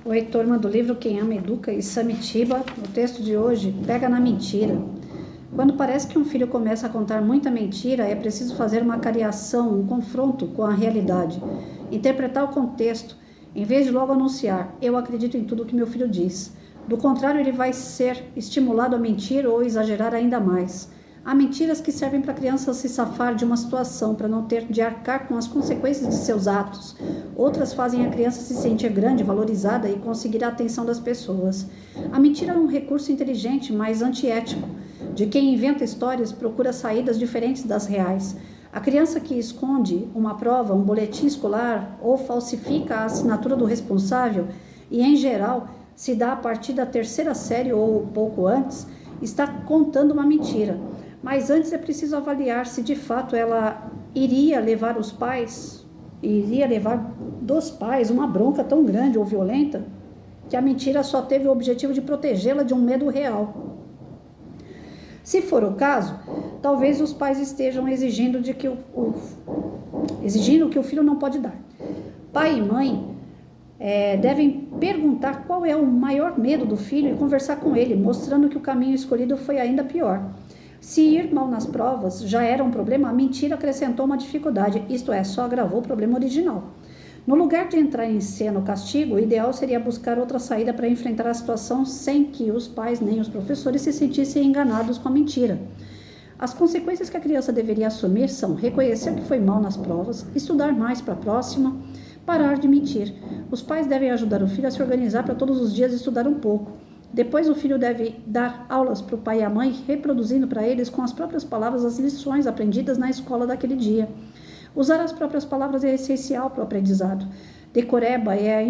Oi, turma do livro Quem Ama Educa e Samitiba. O texto de hoje pega na mentira. Quando parece que um filho começa a contar muita mentira, é preciso fazer uma cariação, um confronto com a realidade, interpretar o contexto, em vez de logo anunciar: eu acredito em tudo que meu filho diz. Do contrário, ele vai ser estimulado a mentir ou exagerar ainda mais. Há mentiras que servem para a criança se safar de uma situação, para não ter de arcar com as consequências de seus atos. Outras fazem a criança se sentir grande, valorizada e conseguir a atenção das pessoas. A mentira é um recurso inteligente, mas antiético. De quem inventa histórias procura saídas diferentes das reais. A criança que esconde uma prova, um boletim escolar ou falsifica a assinatura do responsável e, em geral, se dá a partir da terceira série ou pouco antes, está contando uma mentira. Mas antes é preciso avaliar se de fato ela iria levar dos pais uma bronca tão grande ou violenta que a mentira só teve o objetivo de protegê-la de um medo real. Se for o caso, talvez os pais estejam exigindo que o filho não pode dar. Pai e mãe devem perguntar qual é o maior medo do filho e conversar com ele, mostrando que o caminho escolhido foi ainda pior. Se ir mal nas provas já era um problema, a mentira acrescentou uma dificuldade, isto é, só agravou o problema original. No lugar de entrar em cena o castigo, o ideal seria buscar outra saída para enfrentar a situação sem que os pais nem os professores se sentissem enganados com a mentira. As consequências que a criança deveria assumir são reconhecer que foi mal nas provas, estudar mais para a próxima, parar de mentir. Os pais devem ajudar o filho a se organizar para todos os dias estudar um pouco. Depois o filho deve dar aulas para o pai e a mãe, reproduzindo para eles com as próprias palavras as lições aprendidas na escola daquele dia. Usar as próprias palavras é essencial para o aprendizado. Decoreba é a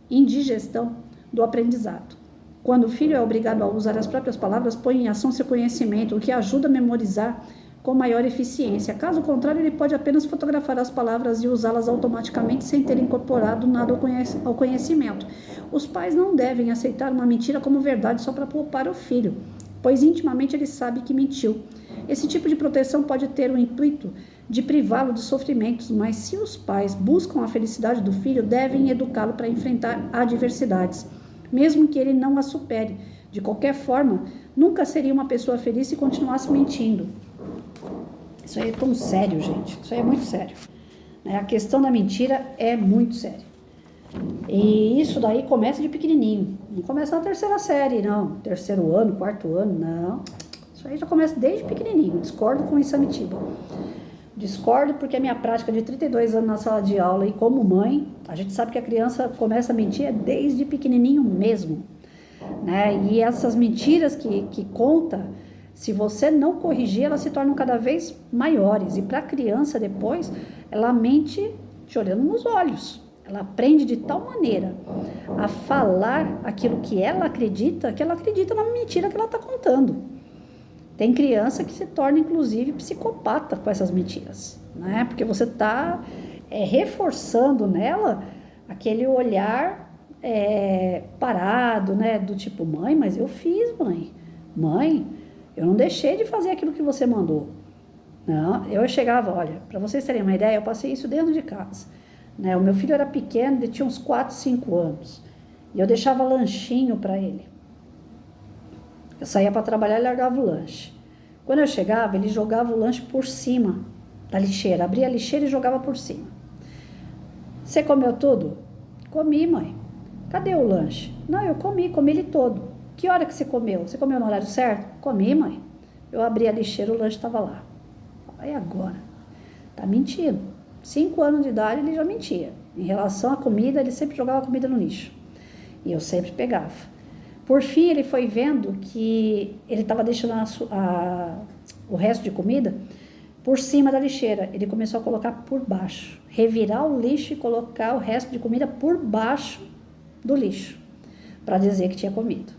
indigestão do aprendizado. Quando o filho é obrigado a usar as próprias palavras, põe em ação seu conhecimento, o que ajuda a memorizar com maior eficiência. Caso contrário, ele pode apenas fotografar as palavras e usá-las automaticamente sem ter incorporado nada ao conhecimento. Os pais não devem aceitar uma mentira como verdade só para poupar o filho, pois intimamente ele sabe que mentiu. Esse tipo de proteção pode ter o intuito de privá-lo de sofrimentos, mas se os pais buscam a felicidade do filho, devem educá-lo para enfrentar adversidades, mesmo que ele não a supere. De qualquer forma, nunca seria uma pessoa feliz se continuasse mentindo. Isso aí é tão sério, gente. Isso aí é muito sério. A questão da mentira é muito séria. E isso daí começa de pequenininho. Não começa na terceira série, não. Terceiro ano, quarto ano, não. Isso aí já começa desde pequenininho. Discordo com isso, Samitiba. Discordo porque a minha prática de 32 anos na sala de aula e como mãe, a gente sabe que a criança começa a mentir desde pequenininho mesmo. E essas mentiras que conta, se você não corrigir, elas se tornam cada vez maiores. E para a criança, depois, ela mente te olhando nos olhos. Ela aprende de tal maneira a falar aquilo que ela acredita na mentira que ela está contando. Tem criança que se torna, inclusive, psicopata com essas mentiras. Porque você está reforçando nela aquele olhar parado, do tipo, mãe, mas eu fiz, mãe. Mãe, eu não deixei de fazer aquilo que você mandou. Não, eu chegava, olha, para vocês terem uma ideia, eu passei isso dentro de casa. O meu filho era pequeno, ele tinha uns 4, 5 anos. E eu deixava lanchinho para ele. Eu saía para trabalhar e largava o lanche. Quando eu chegava, ele jogava o lanche por cima da lixeira. Abria a lixeira e jogava por cima. Você comeu tudo? Comi, mãe. Cadê o lanche? Não, eu comi ele todo. Que hora que você comeu? Você comeu no horário certo? Comi, mãe. Eu abri a lixeira, o lanche estava lá. Aí agora? Tá mentindo. 5 anos de idade ele já mentia. Em relação à comida, ele sempre jogava a comida no lixo. E eu sempre pegava. Por fim, ele foi vendo que ele estava deixando o resto de comida por cima da lixeira. Ele começou a colocar por baixo. Revirar o lixo e colocar o resto de comida por baixo do lixo. Para dizer que tinha comido.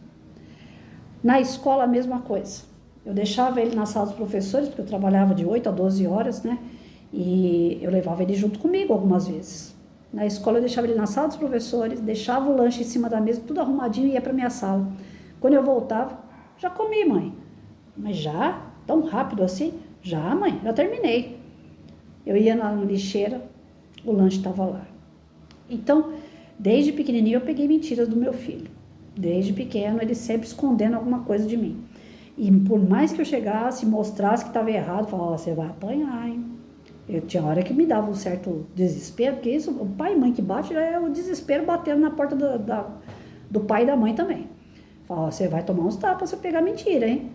Na escola, a mesma coisa. Eu deixava ele na sala dos professores, porque eu trabalhava de 8 a 12 horas, E eu levava ele junto comigo algumas vezes. Na escola eu deixava ele na sala dos professores, deixava o lanche em cima da mesa, tudo arrumadinho e ia para minha sala. Quando eu voltava, já comi, mãe. Mas já? Tão rápido assim? Já, mãe, já terminei. Eu ia na lixeira, o lanche estava lá. Então, Desde pequenininho eu peguei mentiras do meu filho. Desde pequeno ele sempre escondendo alguma coisa de mim. E por mais que eu chegasse e mostrasse que estava errado, eu falava, você vai apanhar, hein? Eu tinha hora que me dava um certo desespero, porque isso, o pai e mãe que bate, já é o desespero batendo na porta do pai e da mãe também. Falava, você vai tomar uns tapas se eu pegar mentira, hein?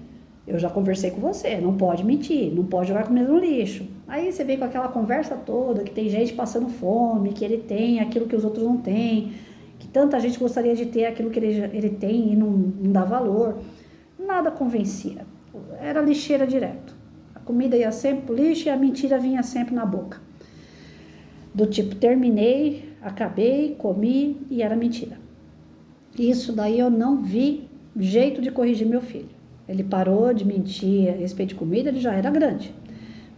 Eu já conversei com você, não pode mentir, não pode jogar comida no lixo. Aí você vem com aquela conversa toda, que tem gente passando fome, que ele tem aquilo que os outros não têm, que tanta gente gostaria de ter aquilo que ele tem e não dá valor. Nada convencia, era lixeira direto. A comida ia sempre pro lixo e a mentira vinha sempre na boca. Do tipo, terminei, acabei, comi e era mentira. Isso daí eu não vi jeito de corrigir meu filho. Ele parou de mentir a respeito de comida, ele já era grande.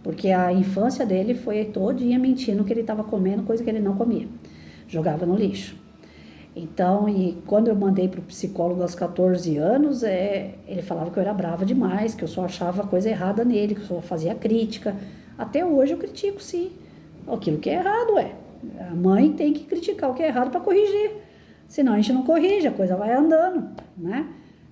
Porque a infância dele foi todinha mentindo que ele estava comendo, coisa que ele não comia. Jogava no lixo. Então, e quando eu mandei para o psicólogo aos 14 anos, ele falava que eu era brava demais, que eu só achava coisa errada nele, que eu só fazia crítica. Até hoje eu critico, sim. Aquilo que é errado, a mãe tem que criticar o que é errado para corrigir. Senão a gente não corrige, a coisa vai andando, né?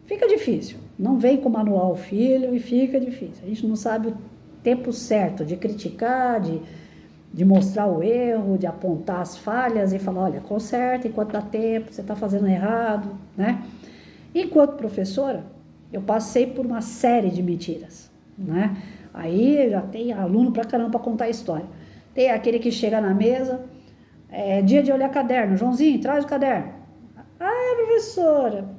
Fica difícil. Não vem com o manual filho e fica difícil. A gente não sabe o tempo certo de criticar, de mostrar o erro, de apontar as falhas e falar, olha, conserta enquanto dá tempo, você está fazendo errado, né? Enquanto professora, eu passei por uma série de mentiras, né? Aí já tem aluno pra caramba para contar a história. Tem aquele que chega na mesa, dia de olhar caderno, Joãozinho, traz o caderno. Ah, professora,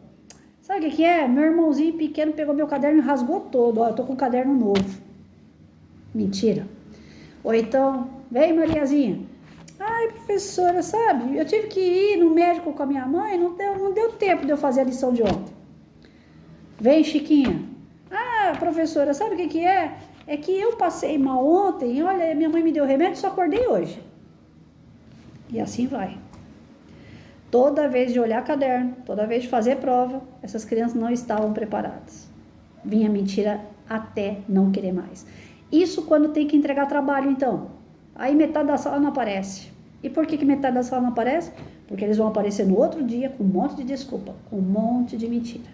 sabe o que é? Meu irmãozinho pequeno pegou meu caderno e rasgou todo, ó, eu tô com um caderno novo. Mentira. Ou então, vem Mariazinha, ai professora, sabe, eu tive que ir no médico com a minha mãe, não deu tempo de eu fazer a lição de ontem. Vem Chiquinha, ah professora, sabe o que é? É que eu passei mal ontem, olha, minha mãe me deu remédio, só acordei hoje. E assim vai. Toda vez de olhar caderno, toda vez de fazer prova, essas crianças não estavam preparadas. Vinha mentira até não querer mais. Isso quando tem que entregar trabalho, então. Aí metade da sala não aparece. E por que metade da sala não aparece? Porque eles vão aparecer no outro dia com um monte de desculpa, com um monte de mentira.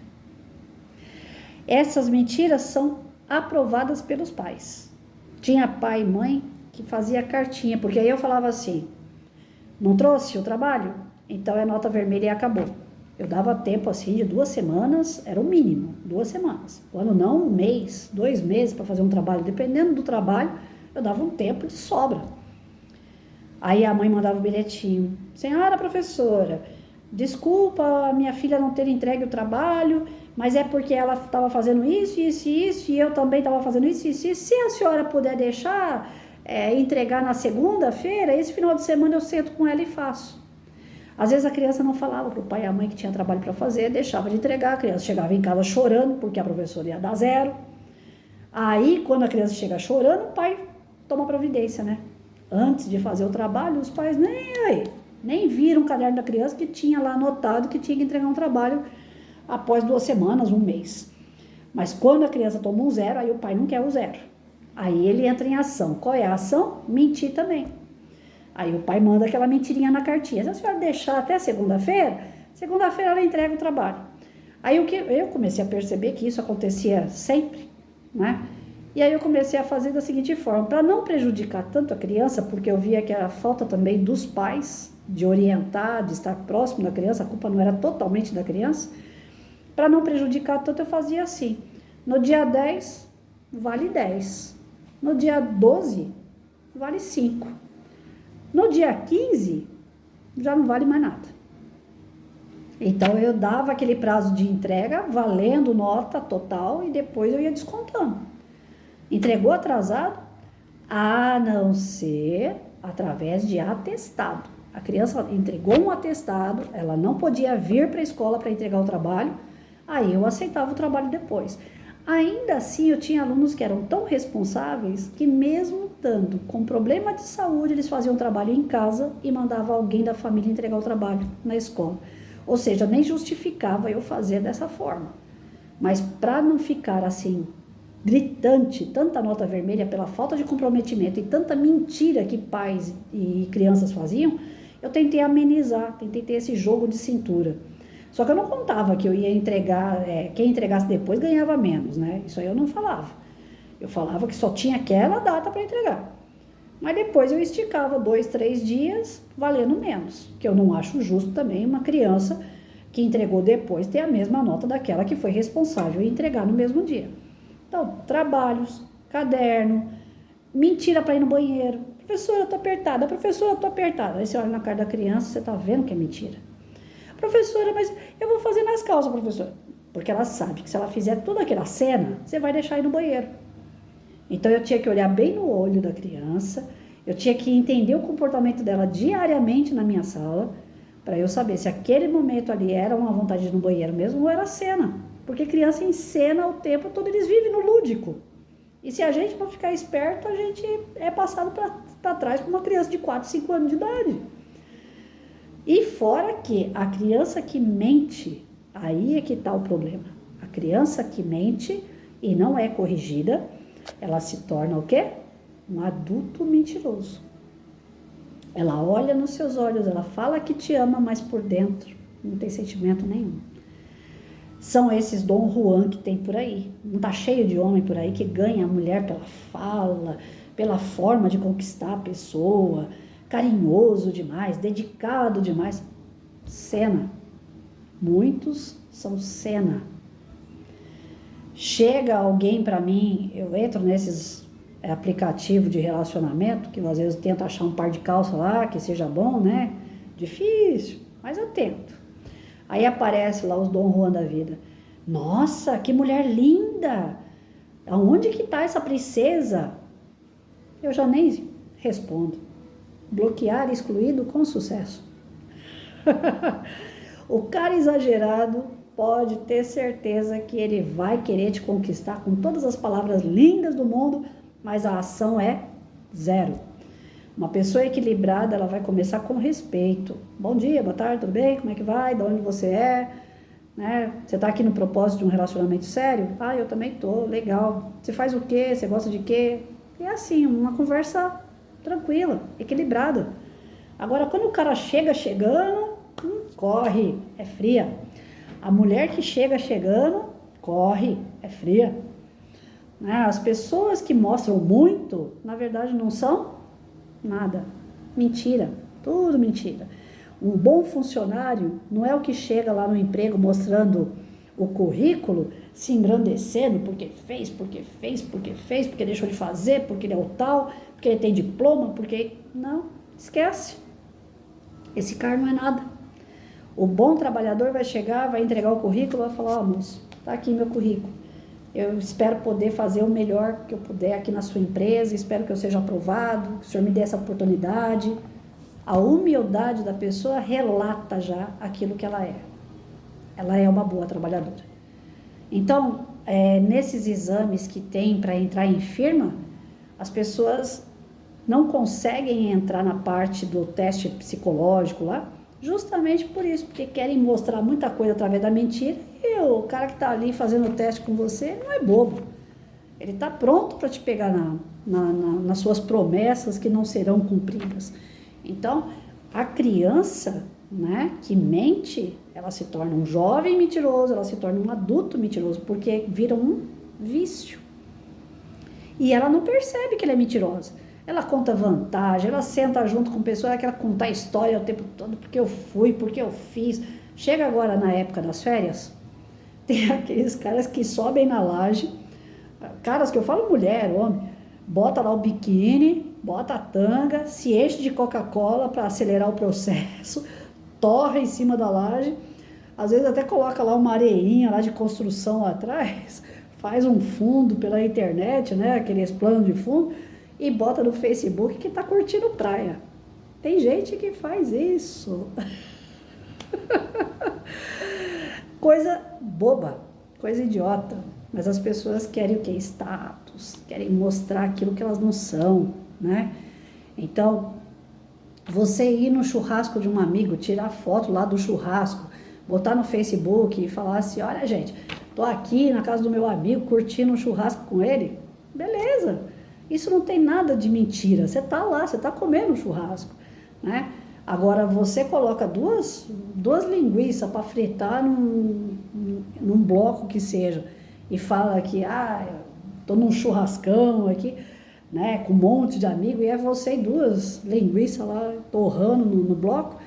Essas mentiras são aprovadas pelos pais. Tinha pai e mãe que fazia cartinha, porque aí eu falava assim, não trouxe o trabalho? Então é nota vermelha e acabou. Eu dava tempo assim de 2 semanas, era o mínimo, 2 semanas. Quando não, 1 mês, 2 meses para fazer um trabalho. Dependendo do trabalho, eu dava um tempo de sobra. Aí a mãe mandava um bilhetinho. Senhora professora, desculpa a minha filha não ter entregue o trabalho, mas é porque ela estava fazendo isso, e eu também estava fazendo isso. Se a senhora puder deixar, entregar na segunda-feira, esse final de semana eu sento com ela e faço. Às vezes a criança não falava para o pai e a mãe que tinha trabalho para fazer, deixava de entregar, a criança chegava em casa chorando, porque a professora ia dar 0. Aí, quando a criança chega chorando, o pai toma providência, né? Antes de fazer o trabalho, os pais nem viram o caderno da criança que tinha lá anotado que tinha que entregar um trabalho após 2 semanas, 1 mês. Mas quando a criança toma um 0, aí o pai não quer o 0. Aí ele entra em ação. Qual é a ação? Mentir também. Aí o pai manda aquela mentirinha na cartinha. Se a senhora deixar até segunda-feira ela entrega o trabalho. Aí eu comecei a perceber que isso acontecia sempre, né? E aí eu comecei a fazer da seguinte forma, para não prejudicar tanto a criança, porque eu via que era falta também dos pais de orientar, de estar próximo da criança, a culpa não era totalmente da criança. Para não prejudicar tanto, eu fazia assim. No dia 10, vale 10. No dia 12, vale 5. No dia 15, já não vale mais nada. Então, eu dava aquele prazo de entrega, valendo nota total, e depois eu ia descontando. Entregou atrasado? A não ser através de atestado. A criança entregou um atestado, ela não podia vir para a escola para entregar o trabalho, aí eu aceitava o trabalho depois. Ainda assim, eu tinha alunos que eram tão responsáveis que mesmo estando com problema de saúde, eles faziam trabalho em casa e mandavam alguém da família entregar o trabalho na escola. Ou seja, nem justificava eu fazer dessa forma. Mas para não ficar assim, gritante, tanta nota vermelha pela falta de comprometimento e tanta mentira que pais e crianças faziam, Eu tentei amenizar, tentei ter esse jogo de cintura. Só que eu não contava que eu ia entregar, quem entregasse depois ganhava menos, né? Isso aí eu não falava. Eu falava que só tinha aquela data para entregar. Mas depois eu esticava 2, 3 dias, valendo menos. Que eu não acho justo também uma criança que entregou depois ter a mesma nota daquela que foi responsável em entregar no mesmo dia. Então, trabalhos, caderno, mentira para ir no banheiro. Professora, eu tô apertada. Professora, eu tô apertada. Aí você olha na cara da criança, você tá vendo que é mentira. Professora, mas eu vou fazer nas calças, professora. Porque ela sabe que se ela fizer toda aquela cena, você vai deixar ir no banheiro. Então, eu tinha que olhar bem no olho da criança, eu tinha que entender o comportamento dela diariamente na minha sala, para eu saber se aquele momento ali era uma vontade de ir no banheiro mesmo ou era cena. Porque criança encena o tempo todo, eles vivem no lúdico. E se a gente não ficar esperto, a gente é passado para trás por uma criança de 4, 5 anos de idade. E fora que a criança que mente, aí é que está o problema. A criança que mente e não é corrigida, ela se torna o quê? Um adulto mentiroso. Ela olha nos seus olhos, ela fala que te ama, mas por dentro não tem sentimento nenhum. São esses Dom Juan que tem por aí. Não tá cheio de homem por aí que ganha a mulher pela fala, pela forma de conquistar a pessoa, carinhoso demais, dedicado demais. Cena. Muitos são cena. Chega alguém para mim, eu entro nesses aplicativos de relacionamento, que às vezes eu tento achar um par de calça lá, que seja bom, né? Difícil, mas eu tento. Aí aparece lá os Dom Juan da vida. Nossa, que mulher linda! Aonde que tá essa princesa? Eu já nem respondo. Bloquear, excluído com sucesso. O cara exagerado pode ter certeza que ele vai querer te conquistar com todas as palavras lindas do mundo, mas a ação é zero. Uma pessoa equilibrada, ela vai começar com respeito. Bom dia, boa tarde, tudo bem? Como é que vai? De onde você é? Né? Você está aqui no propósito de um relacionamento sério? Ah, eu também tô, legal. Você faz o quê? Você gosta de quê? É assim, uma conversa tranquila, equilibrada. Agora, quando o cara chegando, corre, é fria. A mulher que chegando, corre, é fria. As pessoas que mostram muito, na verdade, não são nada. Mentira, tudo mentira. Um bom funcionário não é o que chega lá no emprego mostrando o currículo, se engrandecendo porque fez, porque deixou de fazer, porque ele é o tal, porque ele tem diploma, porque... Não, esquece. Esse cara não é nada. O bom trabalhador vai chegar, vai entregar o currículo, vai falar, moço, tá aqui meu currículo. Eu espero poder fazer o melhor que eu puder aqui na sua empresa, espero que eu seja aprovado, que o senhor me dê essa oportunidade. A humildade da pessoa relata já aquilo que ela é. Ela é uma boa trabalhadora. Então, nesses exames que tem para entrar em firma, as pessoas não conseguem entrar na parte do teste psicológico lá, justamente por isso, porque querem mostrar muita coisa através da mentira e o cara que está ali fazendo o teste com você não é bobo. Ele está pronto para te pegar nas suas promessas que não serão cumpridas. Então, a criança, né, que mente, ela se torna um jovem mentiroso, ela se torna um adulto mentiroso, porque vira um vício. E ela não percebe que ela é mentirosa. Ela conta vantagem, ela senta junto com pessoas, ela quer contar história o tempo todo, porque eu fui, porque eu fiz. Chega agora na época das férias, tem aqueles caras que sobem na laje, caras que eu falo mulher, homem, bota lá o biquíni, bota a tanga, se enche de Coca-Cola para acelerar o processo, torra em cima da laje, às vezes até coloca lá uma areinha lá de construção lá atrás, faz um fundo pela internet, né, aqueles planos de fundo, e bota no Facebook que tá curtindo praia. Tem gente que faz isso. Coisa boba, coisa idiota. Mas as pessoas querem o quê? Status, querem mostrar aquilo que elas não são, né? Então, você ir no churrasco de um amigo, tirar foto lá do churrasco, botar no Facebook e falar assim, olha gente, tô aqui na casa do meu amigo curtindo um churrasco com ele, beleza. Isso não tem nada de mentira, você tá lá, você tá comendo um churrasco, né? Agora, você coloca duas linguiças para fritar num bloco que seja, e fala que, tô num churrascão aqui, né, com um monte de amigo, e é você e duas linguiças lá torrando no bloco,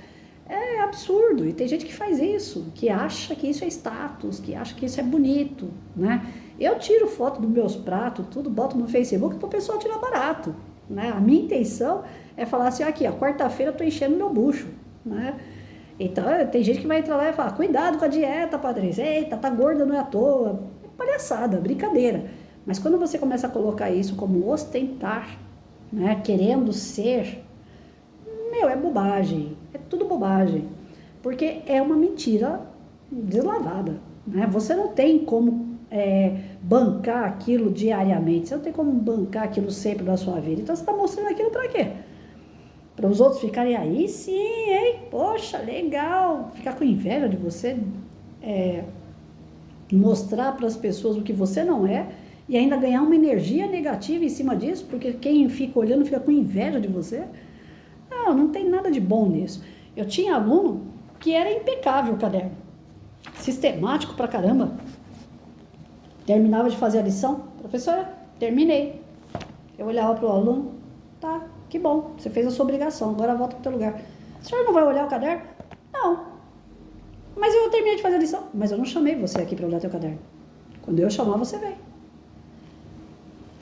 é absurdo. E tem gente que faz isso, que acha que isso é status, que acha que isso é bonito, né? Eu tiro foto dos meus pratos, tudo, boto no Facebook para o pessoal tirar barato, né? A minha intenção é falar assim, aqui, quarta-feira eu tô enchendo meu bucho, né? Então, tem gente que vai entrar lá e falar, cuidado com a dieta, Patrícia, eita, tá gorda, não é à toa. É palhaçada, brincadeira. Mas quando você começa a colocar isso como ostentar, né, querendo ser, é bobagem, é tudo bobagem, porque é uma mentira deslavada, né? Você não tem como bancar aquilo diariamente, você não tem como bancar aquilo sempre na sua vida, então você está mostrando aquilo para quê? Para os outros ficarem aí, sim, hein? Poxa, legal, ficar com inveja de você, mostrar para as pessoas o que você não é, e ainda ganhar uma energia negativa em cima disso, porque quem fica olhando fica com inveja de você. Não tem nada de bom nisso. Eu tinha aluno que era impecável o caderno, sistemático pra caramba. Terminava de fazer a lição, professora, terminei. Eu olhava pro aluno, tá, que bom, você fez a sua obrigação, agora volta pro teu lugar. A senhora não vai olhar o caderno? Não. Mas eu terminei de fazer a lição. Mas eu não chamei você aqui para olhar teu caderno. Quando eu chamar, você vem.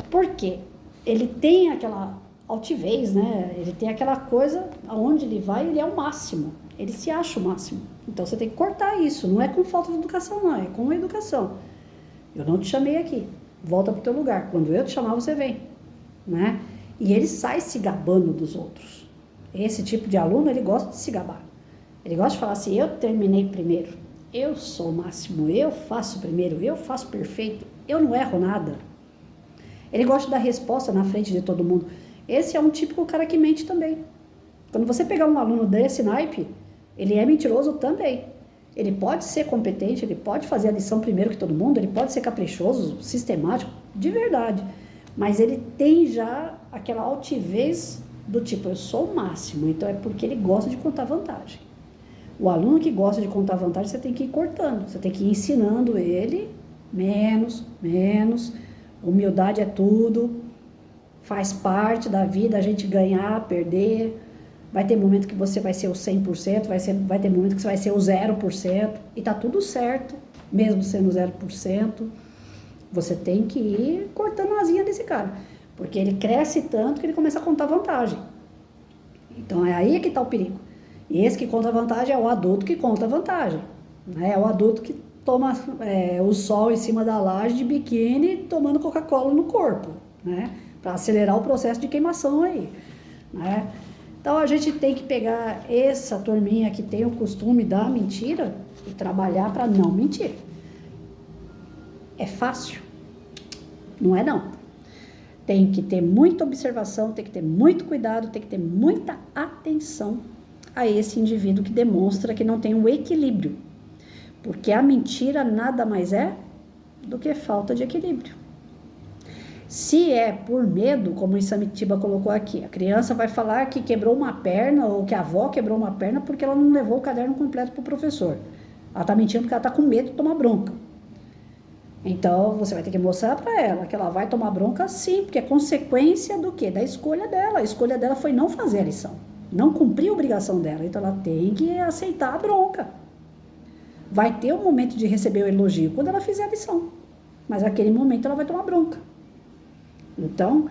Por quê? Ele tem aquela altivez, né? Ele tem aquela coisa, aonde ele vai, ele é o máximo. Ele se acha o máximo. Então, você tem que cortar isso. Não é com falta de educação, não. É com educação. Eu não te chamei aqui. Volta pro teu lugar. Quando eu te chamar, você vem. Né? E ele sai se gabando dos outros. Esse tipo de aluno, ele gosta de se gabar. Ele gosta de falar assim, eu terminei primeiro. Eu sou o máximo. Eu faço primeiro. Eu faço perfeito. Eu não erro nada. Ele gosta da resposta na frente de todo mundo. Esse é um típico cara que mente também. Quando você pegar um aluno desse naipe, ele é mentiroso também. Ele pode ser competente, ele pode fazer a lição primeiro que todo mundo, ele pode ser caprichoso, sistemático, de verdade. Mas ele tem já aquela altivez do tipo, eu sou o máximo, então é porque ele gosta de contar vantagem. O aluno que gosta de contar vantagem, você tem que ir cortando, você tem que ir ensinando ele, menos, humildade é tudo, faz parte da vida a gente ganhar, perder, vai ter momento que você vai ser o 100%, vai ter momento que você vai ser o 0%, e tá tudo certo, mesmo sendo 0%, você tem que ir cortando a asinha desse cara, porque ele cresce tanto que ele começa a contar vantagem. Então é aí que tá o perigo. E esse que conta vantagem é o adulto que conta vantagem, né? É o adulto que toma o sol em cima da laje de biquíni tomando Coca-Cola no corpo, né? Para acelerar o processo de queimação aí, né? Então a gente tem que pegar essa turminha que tem o costume da mentira e trabalhar para não mentir. É fácil? Não é não. Tem que ter muita observação, tem que ter muito cuidado, tem que ter muita atenção a esse indivíduo que demonstra que não tem um equilíbrio. Porque a mentira nada mais é do que falta de equilíbrio. Se é por medo, como o Samitiba colocou aqui, a criança vai falar que quebrou uma perna ou que a avó quebrou uma perna porque ela não levou o caderno completo para o professor. Ela está mentindo porque ela está com medo de tomar bronca. Então, você vai ter que mostrar para ela que ela vai tomar bronca sim, porque é consequência do quê? Da escolha dela. A escolha dela foi não fazer a lição, não cumprir a obrigação dela. Então, ela tem que aceitar a bronca. Vai ter um momento de receber o elogio quando ela fizer a lição, mas naquele momento ela vai tomar bronca. Então,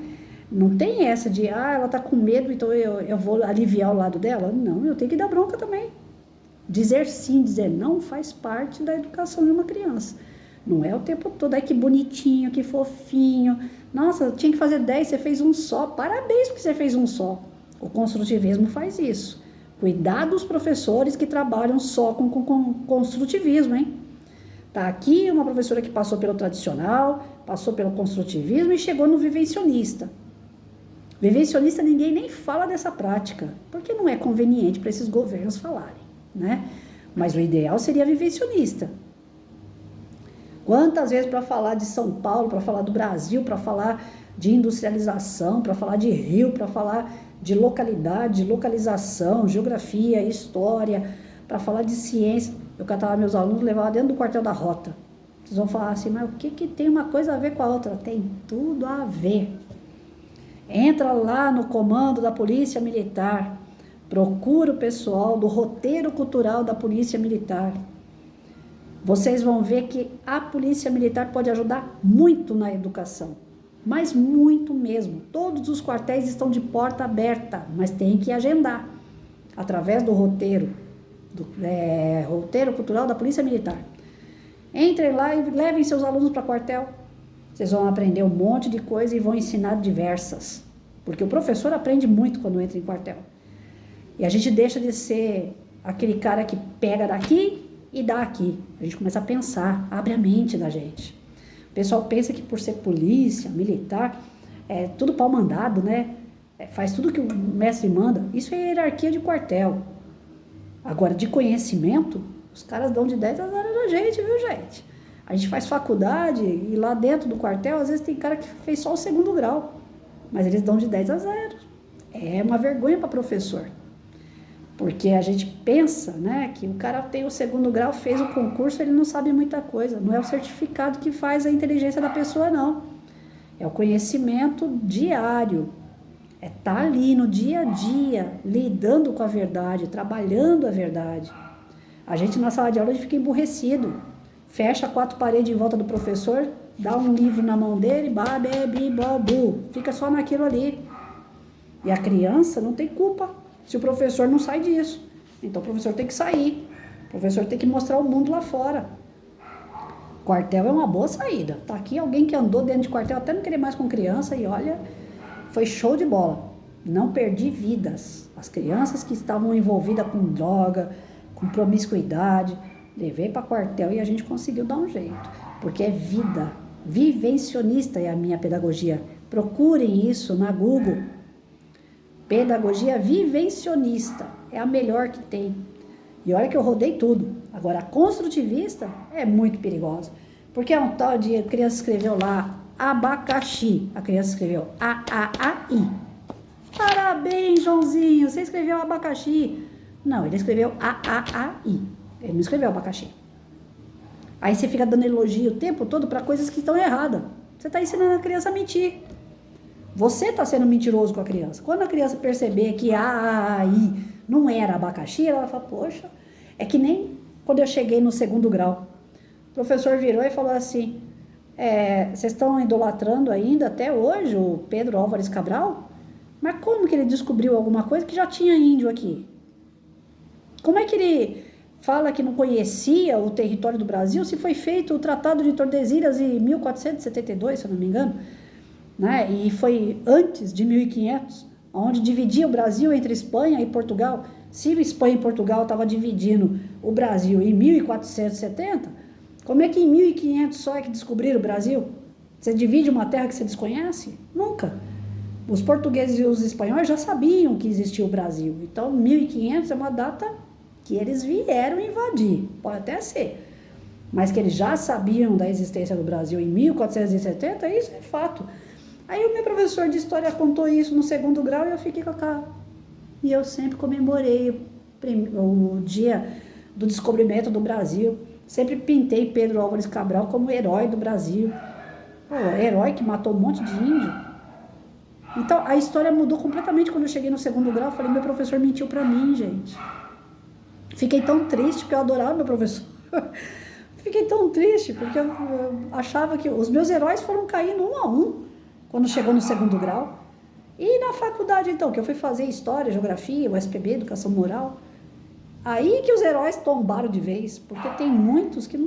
não tem essa de, ela tá com medo, então eu vou aliviar o lado dela. Não, eu tenho que dar bronca também. Dizer sim, dizer não faz parte da educação de uma criança. Não é o tempo todo, que bonitinho, que fofinho. Nossa, tinha que fazer 10, você fez um só. Parabéns porque você fez um só. O construtivismo faz isso. Cuidar dos professores que trabalham só com construtivismo, hein? Tá aqui uma professora que passou pelo tradicional, passou pelo construtivismo e chegou no vivencionista. Vivencionista, ninguém nem fala dessa prática, porque não é conveniente para esses governos falarem, né? Mas o ideal seria vivencionista. Quantas vezes para falar de São Paulo, para falar do Brasil, para falar de industrialização, para falar de rio, para falar de localidade, de localização, geografia, história, para falar de ciência. Eu catava meus alunos, levava dentro do quartel da rota. Vocês vão falar assim, mas o que tem uma coisa a ver com a outra? Tem tudo a ver. Entra lá no comando da Polícia Militar, procura o pessoal do roteiro cultural da Polícia Militar. Vocês vão ver que a Polícia Militar pode ajudar muito na educação, mas muito mesmo. Todos os quartéis estão de porta aberta, mas tem que agendar através do roteiro cultural da Polícia Militar. Entrem lá e levem seus alunos para o quartel. Vocês vão aprender um monte de coisa e vão ensinar diversas, porque o professor aprende muito quando entra em quartel. E a gente deixa de ser aquele cara que pega daqui e dá aqui. A gente começa a pensar, abre a mente da gente. O pessoal pensa que por ser polícia, militar, é tudo pau mandado, né? Faz tudo que o mestre manda. Isso é hierarquia de quartel. Agora, de conhecimento, os caras dão de 10 a 0 na gente, viu, gente? A gente faz faculdade e lá dentro do quartel, às vezes tem cara que fez só o 2º grau, mas eles dão de 10 a 0. É uma vergonha para professor. Porque a gente pensa, né, que o cara tem o 2º grau, fez o concurso, ele não sabe muita coisa. Não é o certificado que faz a inteligência da pessoa, não. É o conhecimento diário. É estar ali no dia a dia, lidando com a verdade, trabalhando a verdade. A gente na sala de aula, a gente fica emburrecido. Fecha 4 paredes em volta do professor, dá um livro na mão dele, babebi, bobu. Fica só naquilo ali. E a criança não tem culpa se o professor não sai disso. Então o professor tem que sair. O professor tem que mostrar o mundo lá fora. Quartel é uma boa saída. Tá aqui alguém que andou dentro de quartel até não querer mais com criança e olha, foi show de bola. Não perdi vidas. As crianças que estavam envolvidas com droga, com promiscuidade, levei para quartel e a gente conseguiu dar um jeito. Porque é vida. Vivencionista é a minha pedagogia. Procurem isso na Google. Pedagogia vivencionista é a melhor que tem. E olha que eu rodei tudo. Agora, a construtivista é muito perigosa. Porque é um tal de... A criança escreveu lá abacaxi. A criança escreveu A-A-A-I. Parabéns, Joãozinho, você escreveu abacaxi. Não, ele escreveu A-A-A-I. Ele não escreveu abacaxi. Aí você fica dando elogio o tempo todo para coisas que estão erradas. Você está ensinando a criança a mentir. Você está sendo mentiroso com a criança. Quando a criança perceber que A-A-A-I não era abacaxi, ela vai falar, poxa, é que nem quando eu cheguei no 2º grau. O professor virou e falou assim, vocês estão idolatrando ainda até hoje o Pedro Álvares Cabral? Mas como que ele descobriu alguma coisa que já tinha índio aqui? Como é que ele fala que não conhecia o território do Brasil se foi feito o Tratado de Tordesilhas em 1472, se eu não me engano, né? E foi antes de 1500, onde dividia o Brasil entre Espanha e Portugal. Se Espanha e Portugal estavam dividindo o Brasil em 1470, como é que em 1500 só é que descobriram o Brasil? Você divide uma terra que você desconhece? Nunca. Os portugueses e os espanhóis já sabiam que existia o Brasil. Então, 1500 é uma data que eles vieram invadir, pode até ser, mas que eles já sabiam da existência do Brasil em 1470, isso é fato. Aí o meu professor de história contou isso no 2º grau e eu fiquei com a cara. E eu sempre comemorei o dia do descobrimento do Brasil, sempre pintei Pedro Álvares Cabral como herói do Brasil, herói que matou um monte de índio. Então a história mudou completamente quando eu cheguei no 2º grau. Eu falei, meu professor mentiu pra mim, gente. Fiquei tão triste porque eu adorava meu professor. Fiquei tão triste porque eu achava que os meus heróis foram caindo um a um quando chegou no 2º grau. E na faculdade, então, que eu fui fazer História, Geografia, USPB, Educação Moral, aí que os heróis tombaram de vez, porque tem muitos que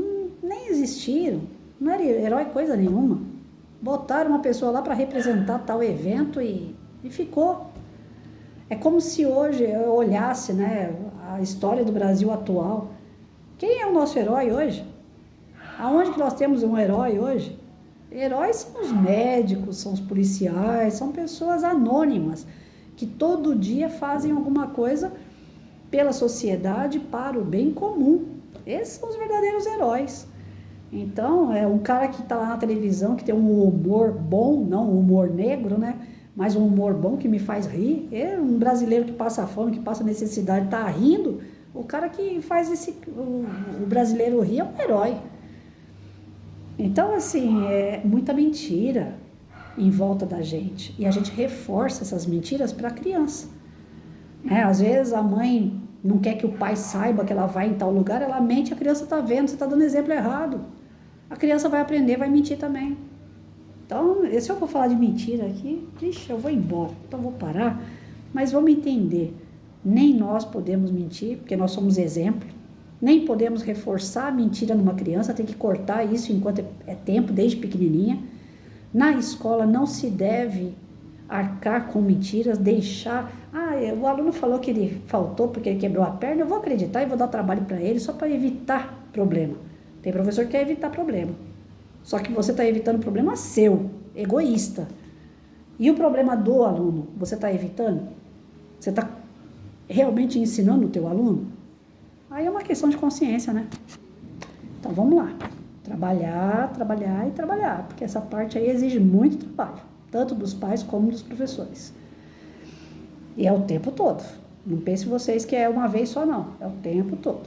nem existiram, não era herói coisa nenhuma. Botaram uma pessoa lá para representar tal evento e ficou. É como se hoje eu olhasse, né, a história do Brasil atual. Quem é o nosso herói hoje? Aonde que nós temos um herói hoje? Heróis são os médicos, são os policiais, são pessoas anônimas que todo dia fazem alguma coisa pela sociedade para o bem comum. Esses são os verdadeiros heróis. Então, é um cara que está lá na televisão, que tem um humor bom, não um humor negro, né? Mas um humor bom que me faz rir. É um brasileiro que passa fome, que passa necessidade, tá rindo. O cara que faz o brasileiro rir é um herói. Então, assim, é muita mentira em volta da gente. E a gente reforça essas mentiras para a criança. Né? Às vezes a mãe não quer que o pai saiba que ela vai em tal lugar, ela mente, a criança está vendo, você está dando exemplo errado. A criança vai aprender, vai mentir também. Então, se eu vou falar de mentira aqui, ixi, eu vou embora. Então, vou parar. Mas vamos entender, nem nós podemos mentir, porque nós somos exemplo. Nem podemos reforçar a mentira numa criança, tem que cortar isso enquanto é tempo, desde pequenininha. Na escola não se deve arcar com mentiras, deixar... o aluno falou que ele faltou porque ele quebrou a perna, eu vou acreditar e vou dar trabalho para ele só para evitar problema. Tem professor que quer evitar problema. Só que você está evitando problema seu, egoísta. E o problema do aluno, você está evitando? Você está realmente ensinando o teu aluno? Aí é uma questão de consciência, né? Então vamos lá. Trabalhar, trabalhar e trabalhar. Porque essa parte aí exige muito trabalho. Tanto dos pais como dos professores. E é o tempo todo. Não pense vocês que é uma vez só, não. É o tempo todo.